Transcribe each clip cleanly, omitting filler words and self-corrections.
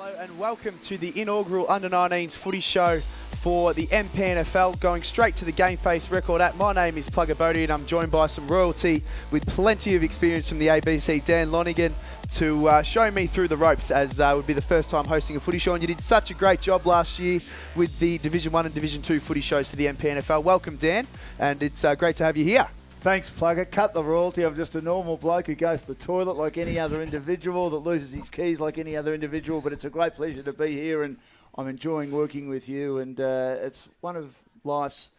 Hello and welcome to the inaugural Under-19s footy show for the MPNFL, going straight to the GameFace record app. My name is Plugger Bodie and I'm joined by some royalty with plenty of experience from the ABC, Dan Lonigan, to show me through the ropes, as would be the first time hosting a footy show. And you did such a great job last year with the Division 1 and Division 2 footy shows for the MPNFL. Welcome, Dan, and it's great to have you here. Thanks, Plugger. Cut the royalty. I'm just a normal bloke who goes to the toilet like any other individual, that loses his keys like any other individual, but it's a great pleasure to be here and I'm enjoying working with you, and it's one of life's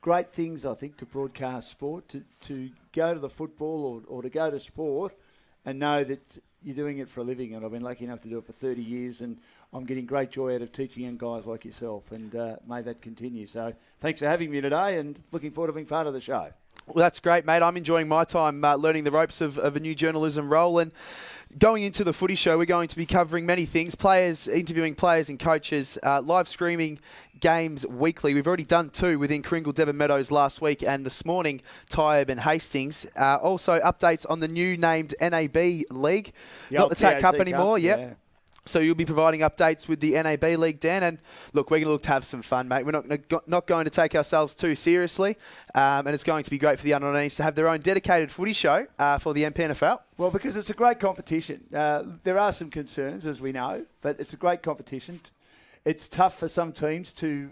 great things, I think, to broadcast sport, to go to the football or to go to sport and know that you're doing it for a living. And I've been lucky enough to do it for 30 years and I'm getting great joy out of teaching young guys like yourself, and may that continue. So thanks for having me today and looking forward to being part of the show. Well, that's great, mate. I'm enjoying my time learning the ropes of a new journalism role. And going into the footy show, we're going to be covering many things: players, interviewing players and coaches, live streaming games weekly. We've already done 2 within Kringle Devon Meadows last week, and this morning, Tyabb and Hastings. Also, updates on the new named NAB League. Not the TAC Cup anymore, yep. Yeah. So you'll be providing updates with the NAB League, Dan. And look, we're going to look to have some fun, mate. We're not going to take ourselves too seriously. And it's going to be great for the Under-19s to have their own dedicated footy show for the MPNFL. Well, because it's a great competition. There are some concerns, as we know, but it's a great competition. It's tough for some teams to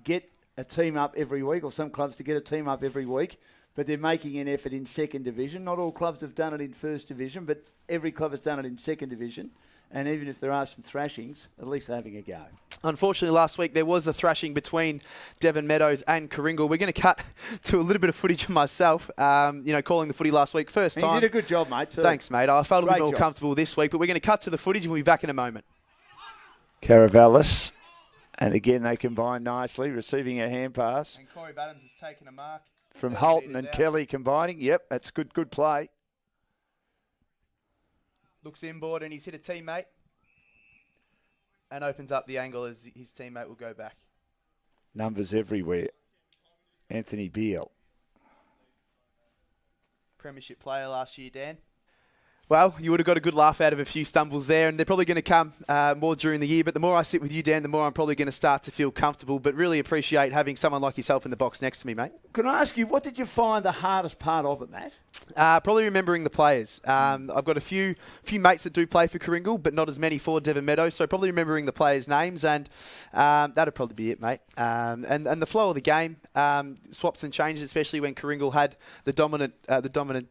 get a team up every week, or some clubs to get a team up every week, but they're making an effort in second division. Not all clubs have done it in first division, but every club has done it in second division. And even if there are some thrashings, at least they're having a go. Unfortunately, last week there was a thrashing between Devon Meadows and Kringle. We're going to cut to a little bit of footage of myself, calling the footy last week. First time. You did a good job, mate. Too. Thanks, mate. I felt a little more comfortable this week, but we're going to cut to the footage and we'll be back in a moment. Caravellis. And again, they combine nicely, receiving a hand pass. And Corey Badams has taken a mark. From Holton and Kelly combining. Yep, that's good play. Looks inboard and he's hit a teammate and opens up the angle as his teammate will go back. Numbers everywhere. Anthony Beale. Premiership player last year, Dan. Well, you would have got a good laugh out of a few stumbles there, and they're probably going to come more during the year. But the more I sit with you, Dan, the more I'm probably going to start to feel comfortable, but really appreciate having someone like yourself in the box next to me, mate. Can I ask you, what did you find the hardest part of it, Matt? Probably remembering the players. I've got a few mates that do play for Kringle, but not as many for Devon Meadows, so probably remembering the players' names, and that'd probably be it, mate. And the flow of the game, swaps and changes, especially when Kringle had the dominant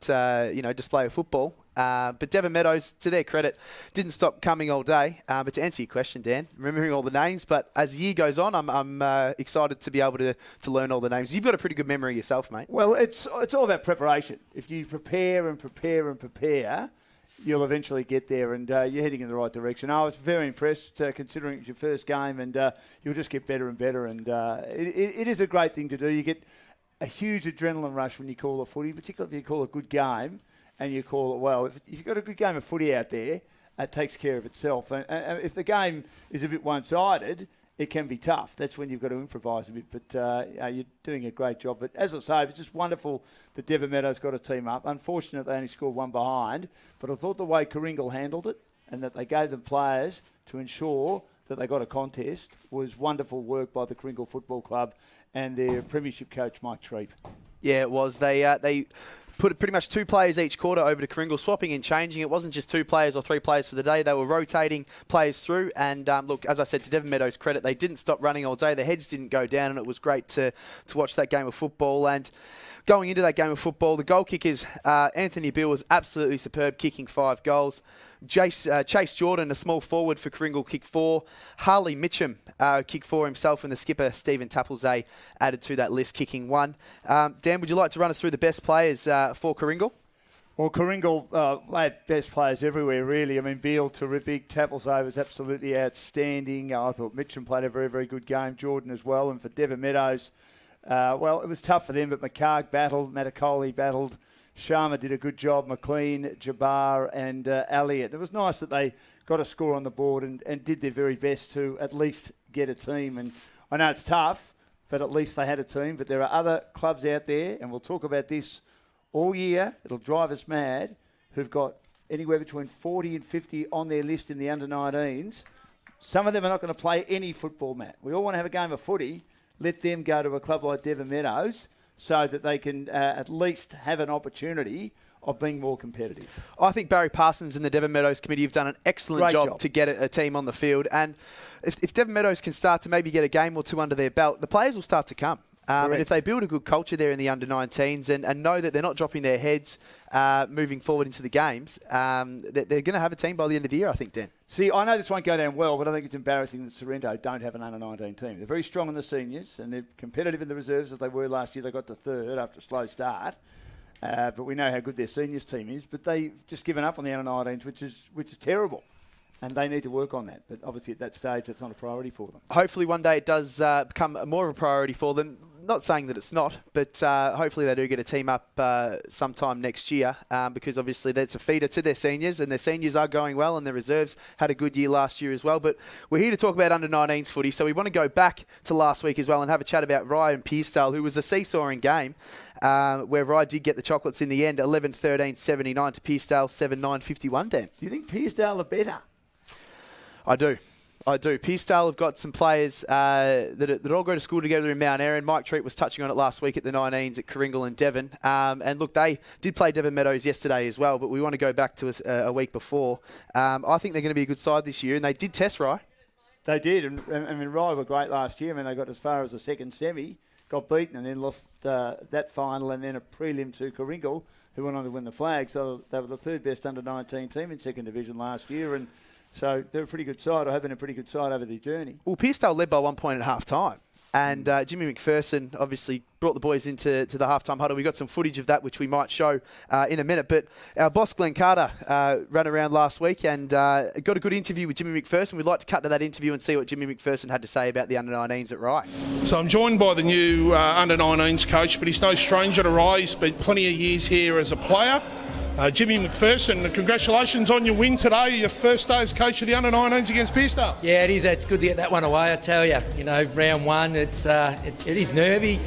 display of football. But Devon Meadows, to their credit, didn't stop coming all day. But to answer your question, Dan, remembering all the names, but as the year goes on, I'm excited to be able to learn all the names. You've got a pretty good memory yourself, mate. Well, it's all about preparation. If you prepare and prepare and prepare, you'll eventually get there, and you're heading in the right direction. I was very impressed, considering it's your first game, and you'll just get better and better. And it is a great thing to do. You get a huge adrenaline rush when you call a footy, particularly if you call a good game. And you call it well. If you've got a good game of footy out there, it takes care of itself. And if the game is a bit one-sided, it can be tough. That's when you've got to improvise a bit. But you're doing a great job. But as I say, it's just wonderful that Devon Meadows got a team up. Unfortunate they only scored one behind. But I thought the way Kringle handled it and that they gave them players to ensure that they got a contest was wonderful work by the Kringle Football Club and their premiership coach, Mike Treep. Yeah, it was. They put pretty much 2 players each quarter over to Kringle, swapping and changing. It wasn't just 2 players or 3 players for the day. They were rotating players through. And look, as I said, to Devon Meadows' credit, they didn't stop running all day. Their heads didn't go down, and it was great to watch that game of football. And going into that game of football, the goal kickers, Anthony Beale was absolutely superb, kicking 5 goals. Chase Jordan, a small forward for Kringle, kicked 4. Harley Mitchum kicked 4 himself, and the skipper, Stephen Taplesay, added to that list, kicking 1. Dan, would you like to run us through the best players for Kringle? Well, Kringle had best players everywhere, really. I mean, Beale, terrific. Taplesay was absolutely outstanding. I thought Mitchum played a very, very good game. Jordan as well. And for Devon Meadows, well, it was tough for them, but McCarg battled, Matakoli battled. Sharma did a good job, McLean, Jabbar and Elliott. It was nice that they got a score on the board and did their very best to at least get a team. And I know it's tough, but at least they had a team. But there are other clubs out there, and we'll talk about this all year. It'll drive us mad, who've got anywhere between 40 and 50 on their list in the under-19s, Some of them are not going to play any football, Matt. We all want to have a game of footy. Let them go to a club like Devon Meadows so that they can at least have an opportunity of being more competitive. I think Barry Parsons and the Devon Meadows committee have done an excellent job to get a team on the field. And if Devon Meadows can start to maybe get a game or two under their belt, the players will start to come. And if they build a good culture there in the under-19s and know that they're not dropping their heads moving forward into the games, they're going to have a team by the end of the year, I think, Dan. See, I know this won't go down well, but I think it's embarrassing that Sorrento don't have an under-19 team. They're very strong in the seniors, and they're competitive in the reserves as they were last year. They got to third after a slow start. But we know how good their seniors team is. But they've just given up on the under-19s, which is terrible. And they need to work on that. But obviously at that stage, it's not a priority for them. Hopefully one day it does become more of a priority for them. Not saying that it's not, but hopefully they do get a team up sometime next year because obviously that's a feeder to their seniors, and their seniors are going well, and their reserves had a good year last year as well. But we're here to talk about under-19s footy, so we want to go back to last week as well and have a chat about Rye and Pearsdale, who was a seesawing game where Rye did get the chocolates in the end, 11-13-79 to Pearsdale, 7-9-51, Dan. Do you think Pearsdale are better? I do. Pearsdale have got some players that all go to school together in Mount Erin. Mike Treat was touching on it last week at the 19s at Coringal and Devon. And look, they did play Devon Meadows yesterday as well, but we want to go back to a week before. I think they're going to be a good side this year, and they did test Rye. They did. And I mean, Rye were great last year. I mean, they got as far as the second semi, got beaten, and then lost that final and then a prelim to Coringal, who went on to win the flag. So they were the third best under-19 team in second division last year. And so they're a pretty good side, or have been a pretty good side over their journey. Well, Pearsdale led by 1 point at half-time. And Jimmy McPherson obviously brought the boys into the halftime huddle. We got some footage of that, which we might show in a minute. But our boss, Glenn Carter, ran around last week and got a good interview with Jimmy McPherson. We'd like to cut to that interview and see what Jimmy McPherson had to say about the under-19s at Rye. So I'm joined by the new under-19s coach, but he's no stranger to Rye. He's spent plenty of years here as a player. Jimmy McPherson, congratulations on your win today, your first day as coach of the under-19s against Pearsdale. Yeah, it is. It's good to get that one away, I tell you. You know, round one, it is nervy.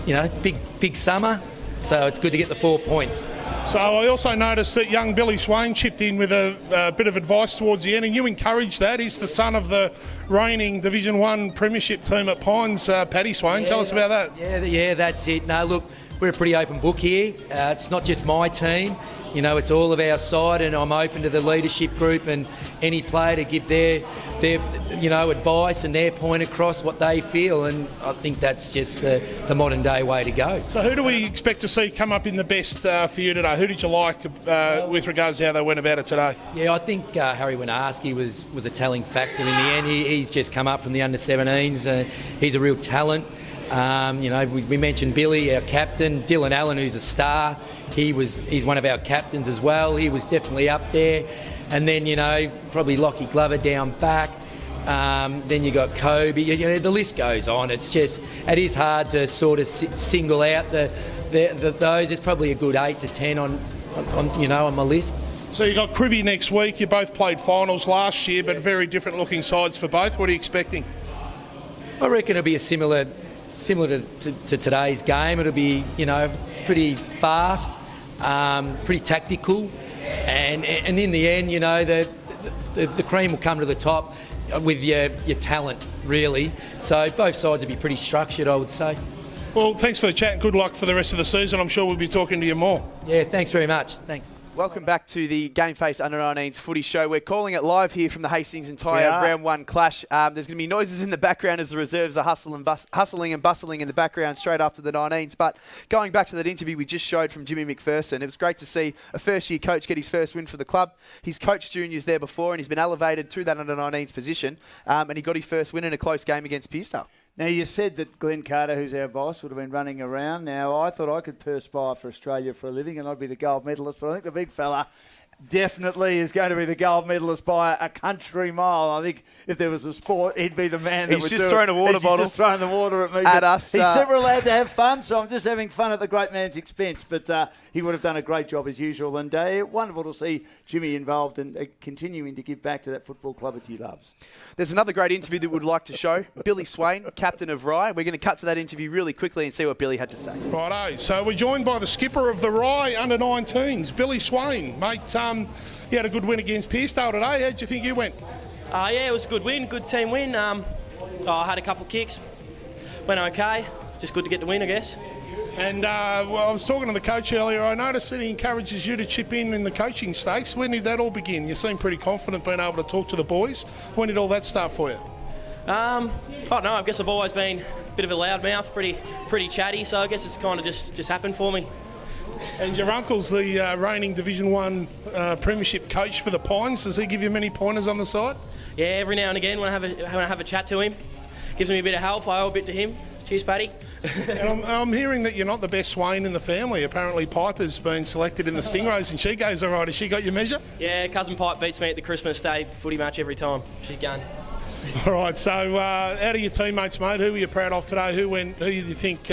You know, big summer, so it's good to get the 4 points. So I also noticed that young Billy Swain chipped in with a bit of advice towards the end, and you encouraged that. He's the son of the reigning Division 1 Premiership team at Pines, Paddy Swain. Tell us about that. Yeah, that's it. No, look, we're a pretty open book here. It's not just my team. You know, it's all of our side, and I'm open to the leadership group and any player to give their advice and their point across what they feel, and I think that's just the modern day way to go. So who do we expect to see come up in the best for you today? Who did you like with regards to how they went about it today? Yeah, I think Harry Winarski was a telling factor in the end. He's just come up from the under-17s. He's a real talent. We mentioned Billy, our captain, Dylan Allen, who's a star. He's one of our captains as well. He was definitely up there. And then, probably Lockie Glover down back. Then you got Kobe. The list goes on. It is hard to sort of single out those. There's probably a good 8 to 10 on my list. So you got Cribby next week. You both played finals last year, but very different looking sides for both. What are you expecting? I reckon it'll be a similar to today's game. It'll be, pretty fast, pretty tactical, and in the end, the cream will come to the top with your talent, really. So both sides will be pretty structured, I would say. Well, thanks for the chat and good luck for the rest of the season. I'm sure we'll be talking to you more. Yeah, thanks very much. Thanks. Welcome back to the GameFace Under-19s footy show. We're calling it live here from the Hastings Entire Round 1 clash. There's going to be noises in the background as the reserves are hustling and bustling in the background straight after the 19s. But going back to that interview we just showed from Jimmy McPherson, it was great to see a first-year coach get his first win for the club. He's coached juniors there before and he's been elevated to that under-19s position. And he got his first win in a close game against Pearsdale. Now, you said that Glenn Carter, who's our boss, would have been running around. Now, I thought I could perspire for Australia for a living and I'd be the gold medalist, but I think the big fella definitely is going to be the gold medalist by a country mile. I think if there was a sport, he'd be the man that would do it. He's just throwing a water bottle. He's just throwing the water at me. At us. He's never allowed to have fun, so I'm just having fun at the great man's expense. But he would have done a great job as usual. And wonderful to see Jimmy involved and continuing to give back to that football club that he loves. There's another great interview that we'd like to show. Billy Swain, captain of Rye. We're going to cut to that interview really quickly and see what Billy had to say. Righto. So we're joined by the skipper of the Rye under-19s, Billy Swain. Mate, you had a good win against Pearsdale today. How did you think you went? Yeah, it was a good win, good team win. I had a couple of kicks, went okay. Just good to get the win, I guess. And well, I was talking to the coach earlier. I noticed that he encourages you to chip in the coaching stakes. When did that all begin? You seem pretty confident being able to talk to the boys. When did all that start for you? I don't know. I guess I've always been a bit of a loudmouth, pretty chatty. So I guess it's kind of just happened for me. And your uncle's the reigning Division 1 premiership coach for the Pines. Does he give you many pointers on the side? Yeah, every now and again when I have a chat to him, gives me a bit of help. I owe a bit to him. Cheers, Paddy. And I'm hearing that you're not the best Swain in the family. Apparently Piper's been selected in the Stingrays and she goes all right. Has she got your measure? Yeah, cousin Pipe beats me at the Christmas Day footy match every time. She's gone. All right, so out of your teammates, mate, who were you proud of today? Who do you think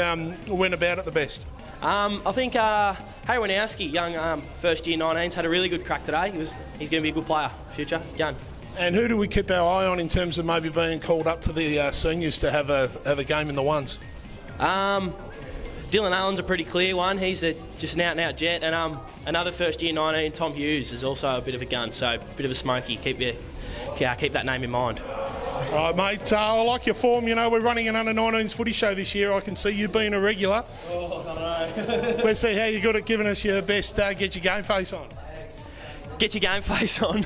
went about it the best? I think Harry Winowski, young first year 19s, had a really good crack today. He's going to be a good player, future, young. And who do we keep our eye on in terms of maybe being called up to the seniors to have a game in the ones? Dylan Allen's a pretty clear one. He's just an out-and-out jet. And another first year 19, Tom Hughes, is also a bit of a gun, so a bit of a smoky. Keep that name in mind. All right, mate, I like your form. You know, we're running an under-19s footy show this year. I can see you being a regular. Oh, I know. Let's see how you're good at giving us your best get your game face on. Get your game face on.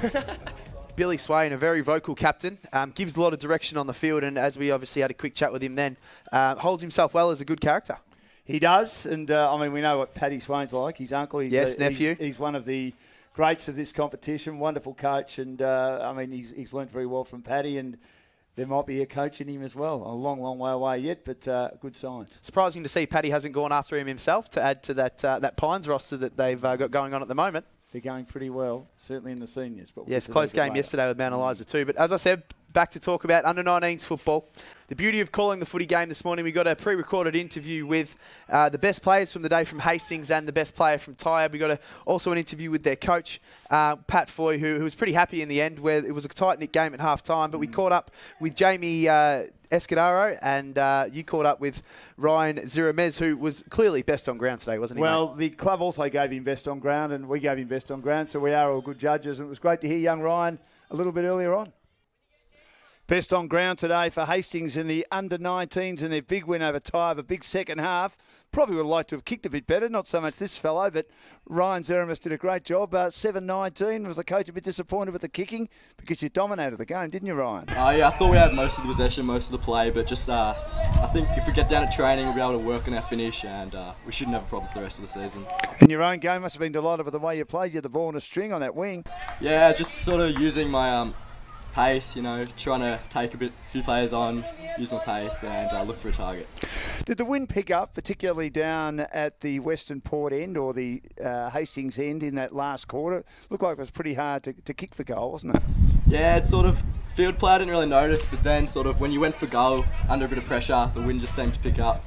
Billy Swain, a very vocal captain, gives a lot of direction on the field, and as we obviously had a quick chat with him then, holds himself well as a good character. He does, and I mean, we know what Paddy Swain's like. His uncle, nephew. He's one of the greats of this competition, wonderful coach, and I mean, he's learned very well from Paddy, and there might be a coach in him as well. A long, long way away yet, but good signs. Surprising to see Paddy hasn't gone after him himself to add to that Pines roster that they've got going on at the moment. They're going pretty well, certainly in the seniors. But yes, close game yesterday with Mount Eliza too. But as I said, back to talk about under-19s football. The beauty of calling the footy game this morning, we got a pre-recorded interview with the best players from the day from Hastings and the best player from Tyab. We got also an interview with their coach, Pat Foy, who was pretty happy in the end, where it was a tight-knit game at half-time. But we caught up with Jamie Escudero, and you caught up with Ryan Ziramez, who was clearly best on ground today, wasn't he? Well, mate? the club also gave him best on ground, and we gave him best on ground, so we are all good judges. And it was great to hear young Ryan a little bit earlier on. Best on ground today for Hastings in the under-19s and their big win over Tyre, a big second half. Probably would have liked to have kicked a bit better, not so much this fellow, but Ryan Zeramis did a great job. 7-19, was the coach a bit disappointed with the kicking because you dominated the game, didn't you, Ryan? Yeah, I thought we had most of the possession, most of the play, but just I think if we get down at training, we'll be able to work on our finish, and we shouldn't have a problem for the rest of the season. In your own game, must have been delighted with the way you played. You had the ball on a string on that wing. Yeah, just sort of using my pace, you know, trying to take a few players on, use my pace, and look for a target. Did the wind pick up, particularly down at the Western Port end or the Hastings end in that last quarter? Looked like it was pretty hard to kick for goal, wasn't it? Yeah, it's sort of field play, I didn't really notice, but then sort of when you went for goal, under a bit of pressure, the wind just seemed to pick up.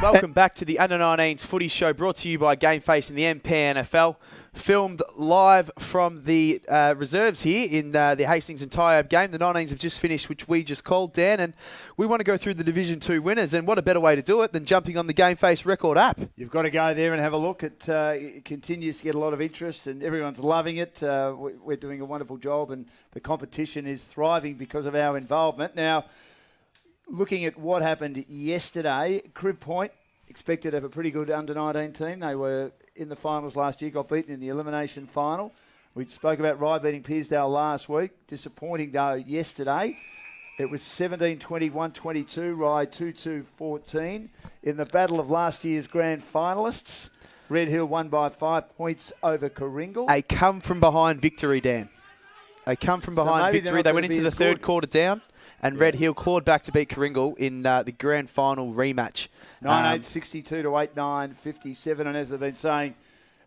Welcome back to the Under-19s Footy Show, brought to you by GameFace and the MPNFL. Filmed live from the reserves here in the Hastings and Tyab game. The 19s have just finished, which we just called, Dan, and we want to go through the Division 2 winners, and what a better way to do it than jumping on the GameFace record app. You've got to go there and have a look. It continues to get a lot of interest, and everyone's loving it. We're doing a wonderful job, and the competition is thriving because of our involvement. Now, looking at what happened yesterday, Crib Point expected to have a pretty good under-19 team. They were in the finals last year, got beaten in the elimination final. We spoke about Rye beating Pearsdale last week. Disappointing, though, yesterday. It was 17-21-22, Rye 2-2-14. In the battle of last year's grand finalists, Red Hill won by 5 points over Coringal. A come-from-behind victory, Dan. A come-from-behind victory. They went into the third quarter down, and Red Hill clawed back to beat Coringal in the grand final rematch. 9-8, 62-8, 9-57. And as they've been saying,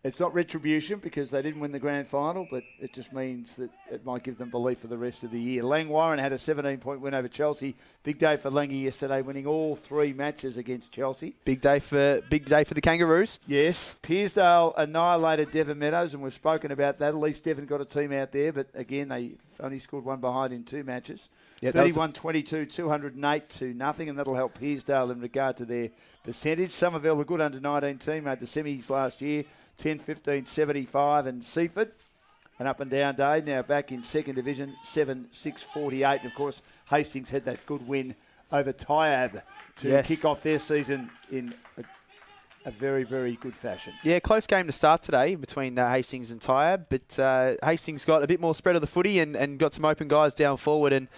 it's not retribution because they didn't win the grand final, but it just means that it might give them belief for the rest of the year. Lang Warren had a 17-point win over Chelsea. Big day for Langy yesterday, winning all 3 matches against Chelsea. Big day for the Kangaroos. Yes. Pearsdale annihilated Devon Meadows, and we've spoken about that. At least Devon got a team out there, but again, they only scored one behind in 2 matches. Yeah, 31-22, 208-0, and that'll help Pearsdale in regard to their percentage. Somerville, a good under-19 team, made the semis last year, 10-15-75, and Seaford an up and down day. Now back in second division, 7-6-48. And of course, Hastings had that good win over Tyab to kick off their season in a very, very good fashion. Yeah, close game to start today between Hastings and Tyab, but Hastings got a bit more spread of the footy and got some open guys down forward and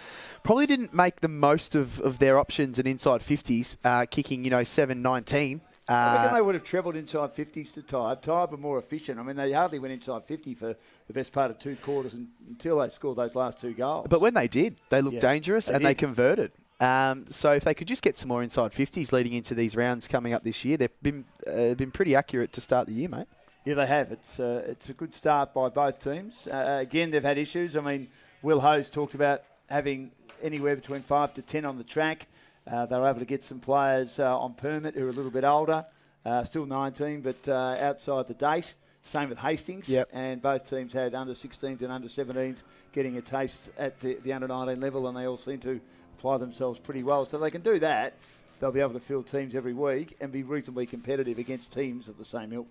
probably didn't make the most of their options and inside 50s, kicking, 7-19. I reckon they would have trebled inside 50s to Tyab. Tyab were more efficient. I mean, they hardly went inside 50 for the best part of 2 quarters until they scored those last 2 goals. But when they did, they looked dangerous and they converted. So if they could just get some more inside 50s leading into these rounds coming up this year, they've been pretty accurate to start the year, mate. Yeah, they have. It's a good start by both teams. Again, they've had issues. I mean, Will Hose talked about having anywhere between 5 to 10 on the track. They were able to get some players on permit who are a little bit older, still 19, but outside the date. Same with Hastings. Yep. And both teams had under 16s and under 17s getting a taste at the under 19 level, and they all seem to apply themselves pretty well. So if they can do that, they'll be able to field teams every week and be reasonably competitive against teams of the same ilk.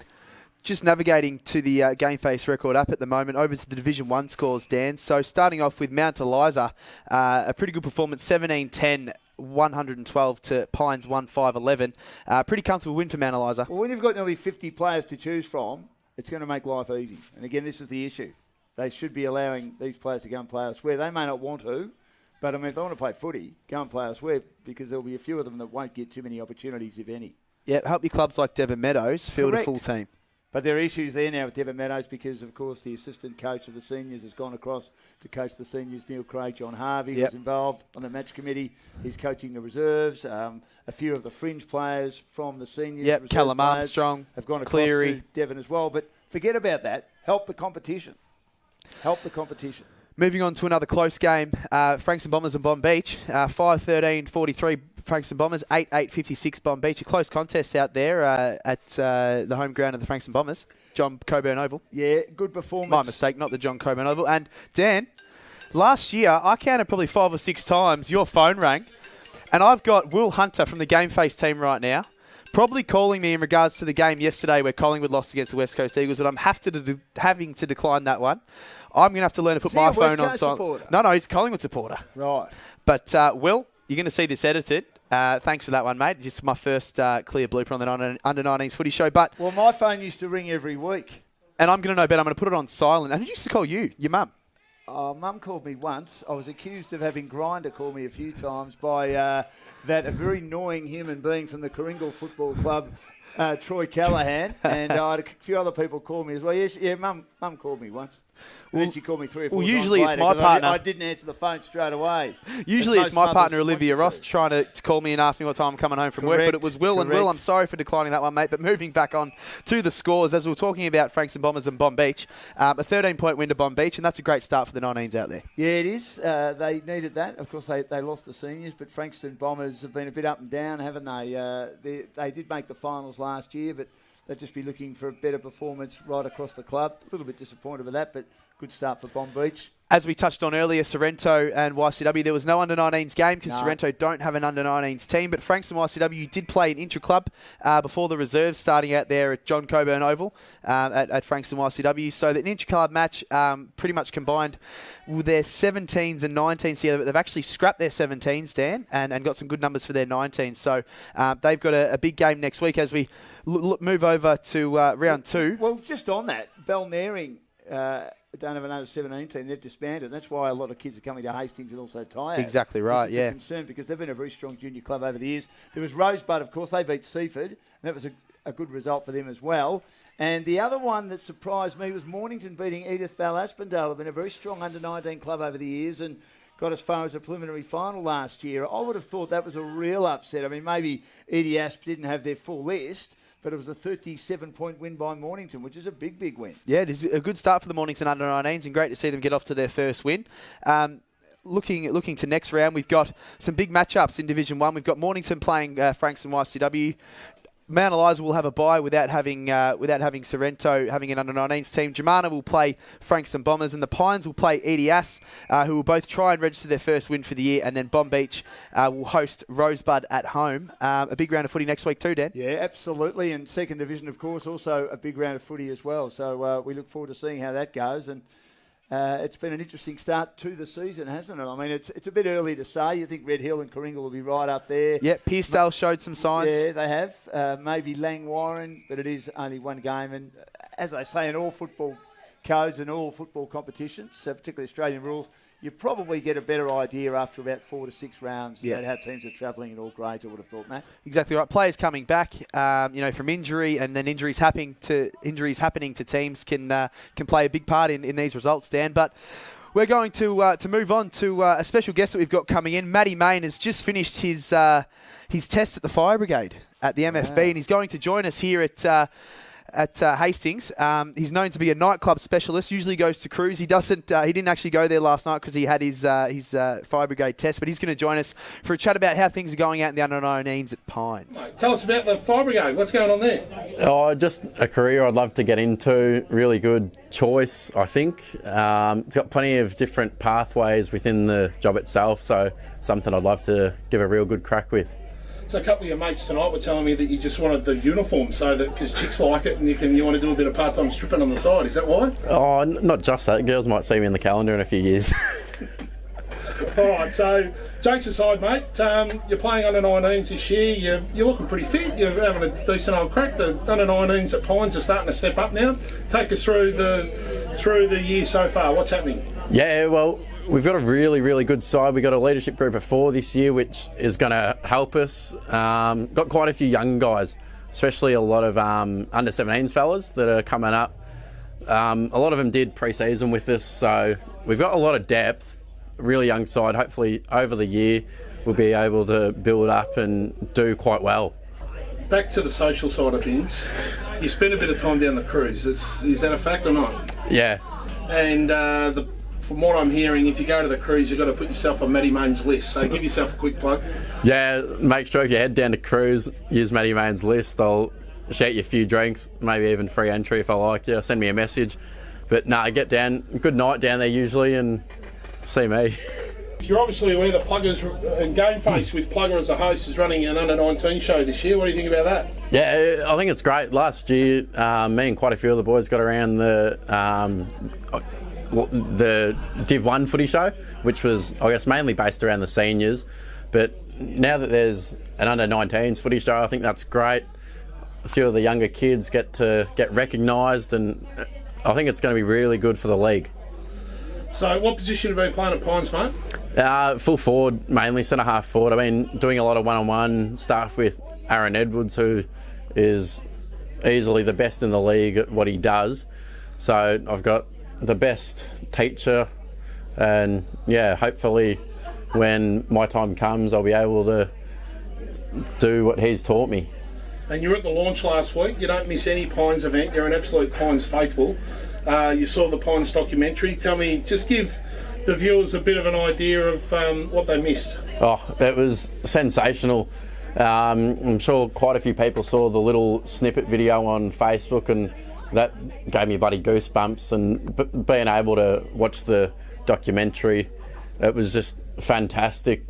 Just navigating to the GameFace record app at the moment, over to the Division 1 scores, Dan. So starting off with Mount Eliza, a pretty good performance, 17-10, 112 to Pines 1-5-11. Pretty comfortable win for Mount Eliza. Well, when you've got nearly 50 players to choose from, it's going to make life easy. And again, this is the issue. They should be allowing these players to go and play elsewhere. They may not want to, but I mean, if they want to play footy, go and play elsewhere, because there'll be a few of them that won't get too many opportunities, if any. Yeah, help your clubs like Devon Meadows field a full team. But there are issues there now with Devon Meadows because, of course, the assistant coach of the seniors has gone across to coach the seniors. Neil Craig, John Harvey was involved on the match committee. He's coaching the reserves. A few of the fringe players from the seniors, Callum Armstrong, have gone across Cleary. to Devon as well. But forget about that. Help the competition. Help the competition. Moving on to another close game, Frankston Bombers and Bomb Beach, 5-13-43 Frankston Bombers, 8-8-56 Bomb Beach. A close contest out there at the home ground of the Frankston Bombers, John Coburn Oval. Yeah, good performance. My mistake, not the John Coburn Oval. And Dan, last year I counted probably 5 or 6 times your phone rang, and I've got Will Hunter from the GameFace team right now, probably calling me in regards to the game yesterday where Collingwood lost against the West Coast Eagles, but I'm having to decline that one. I'm going to have to learn to put my phone on silent. No, he's a Collingwood supporter. Right. But, Will, you're going to see this edited. Thanks for that one, mate. Just my first clear blooper on the Under-19s footy show. But well, my phone used to ring every week. And I'm going to know better. I'm going to put it on silent. And who used to call you? Your mum? Mum called me once. I was accused of having Grinder call me a few times by a very annoying human being from the Coringal Football Club, Troy Callahan, and I had a few other people call me as well. Yeah, Mum called me once. And then she called me 3 or 4 times usually later it's my partner. I didn't answer the phone straight away. Usually it's my partner, Olivia Ross, trying to call me and ask me what time I'm coming home from work, but it was Will. And Will, I'm sorry for declining that one, mate. But moving back on to the scores, as we were talking about Frankston Bombers and Bomb Beach, a 13-point win to Bomb Beach, and that's a great start for the 19s out there. Yeah, it is. They needed that. Of course, they lost the seniors, but Frankston Bombers have been a bit up and down, haven't they? They did make the finals last year, but they'd just be looking for a better performance right across the club. A little bit disappointed with that, but good start for Bomb Beach. As we touched on earlier, Sorrento and YCW, there was no under-19s game because Sorrento don't have an under-19s team, but Frankston YCW did play an intra-club before the reserves starting out there at John Coburn Oval at Frankston YCW. So the intra-club match pretty much combined with their 17s and 19s together, but they've actually scrapped their 17s, Dan, and got some good numbers for their 19s. So they've got a big game next week as we move over to round 2. Well, just on that, Balnarring don't have an under-17 team. They've disbanded. That's why a lot of kids are coming to Hastings and also Tyre. Exactly right, yeah. Concerned because they've been a very strong junior club over the years. There was Rosebud, of course. They beat Seaford, and that was a good result for them as well. And the other one that surprised me was Mornington beating Edith Val Aspendale. They've been a very strong under-19 club over the years and got as far as a preliminary final last year. I would have thought that was a real upset. I mean, maybe Edie Asp didn't have their full list, but it was a 37-point win by Mornington, which is a big, big win. Yeah, it is a good start for the Mornington under-19s and great to see them get off to their first win. Looking to next round, we've got some big matchups in Division 1. We've got Mornington playing Frankston YCW. Mount Eliza will have a bye without having Sorrento having an under-19s team. Germana will play Frankston Bombers, and the Pines will play EDS, who will both try and register their first win for the year. And then Bomb Beach will host Rosebud at home. A big round of footy next week too, Dan. Yeah, absolutely. And second division, of course, also a big round of footy as well. So we look forward to seeing how that goes. And It's been an interesting start to the season, hasn't it? I mean, it's a bit early to say. You think Red Hill and Coringal will be right up there. Yeah, Pearsdale showed some signs. Yeah, they have. Maybe Lang Warren, but it is only one game. And as I say, in all football codes and all football competitions, particularly Australian rules, you probably get a better idea after about 4 to 6 rounds about how teams are travelling in all grades, I would have thought, Matt. Exactly right. Players coming back, from injury, and then injuries happening to teams can play a big part in these results, Dan. But we're going to move on to a special guest that we've got coming in. Matty Main has just finished his test at the Fire Brigade at the MFB, and he's going to join us here at Hastings. He's known to be a nightclub specialist. Usually goes to cruise. He didn't actually go there last night because he had his Fire Brigade test. But he's going to join us for a chat about how things are going out in the under-19s at Pines. Tell us about the Fire Brigade. What's going on there? Oh, just a career I'd love to get into. Really good choice, I think. It's got plenty of different pathways within the job itself, so something I'd love to give a real good crack with. So a couple of your mates tonight were telling me that you just wanted the uniform so that because chicks like it and you want to do a bit of part-time stripping on the side. Is that why? Oh, not just that. Girls might see me in the calendar in a few years. All right, so jokes aside, mate, you're playing under-19s this year. You're looking pretty fit. You're having a decent old crack. The under-19s at Pines are starting to step up now. Take us through the year so far. What's happening? Yeah, well, we've got a really, really good side. We've got a leadership group of 4 this year, which is going to help us. Got quite a few young guys, especially a lot of under-17s fellas that are coming up. A lot of them did pre-season with us, so we've got a lot of depth. Really young side. Hopefully, over the year, we'll be able to build up and do quite well. Back to the social side of things. You spend a bit of time down the cruise. Is that a fact or not? Yeah. And from what I'm hearing, if you go to the cruise, you've got to put yourself on Matty Main's list. So give yourself a quick plug. Yeah, make sure if you head down to cruise, use Matty Main's list. I'll shout you a few drinks, maybe even free entry if I like you. Send me a message. But get down. Good night down there usually and see me. You're obviously aware that Pluggers and GameFace with Plugger as a host is running an under-19 show this year. What do you think about that? Yeah, I think it's great. Last year, me and quite a few of the boys got around the Div 1 footy show, which was, I guess, mainly based around the seniors. But now that there's an under-19s footy show, I think that's great. A few of the younger kids get recognised, and I think it's going to be really good for the league. So what position have you been playing at Pines, mate? Full forward, mainly centre-half forward. I've been doing a lot of one-on-one stuff with Aaron Edwards, who is easily the best in the league at what he does. So I've got the best teacher, and hopefully when my time comes I'll be able to do what he's taught me. And you were at the launch last week. You don't miss any Pines event. You're an absolute Pines faithful. You saw the Pines documentary. Tell me, just give the viewers a bit of an idea of what they missed. Oh, it was sensational. I'm sure quite a few people saw the little snippet video on Facebook, and that gave me bloody goosebumps. And being able to watch the documentary, it was just fantastic.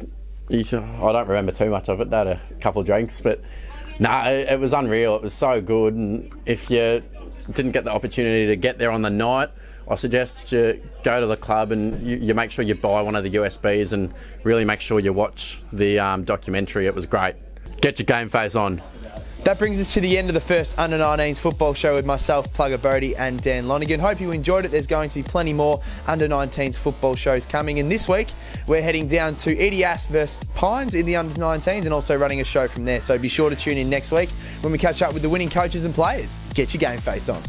I don't remember too much of it. I had a couple of drinks, but it was unreal. It was so good. And if you didn't get the opportunity to get there on the night, I suggest you go to the club and you make sure you buy one of the USBs and really make sure you watch the documentary. It was great. Get your GameFace on. That brings us to the end of the first Under-19s football show with myself, Plugger Bodie, and Dan Lonigan. Hope you enjoyed it. There's going to be plenty more Under-19s football shows coming. And this week, we're heading down to Eddie Asp versus Pines in the Under-19s and also running a show from there. So be sure to tune in next week when we catch up with the winning coaches and players. Get your GameFace on.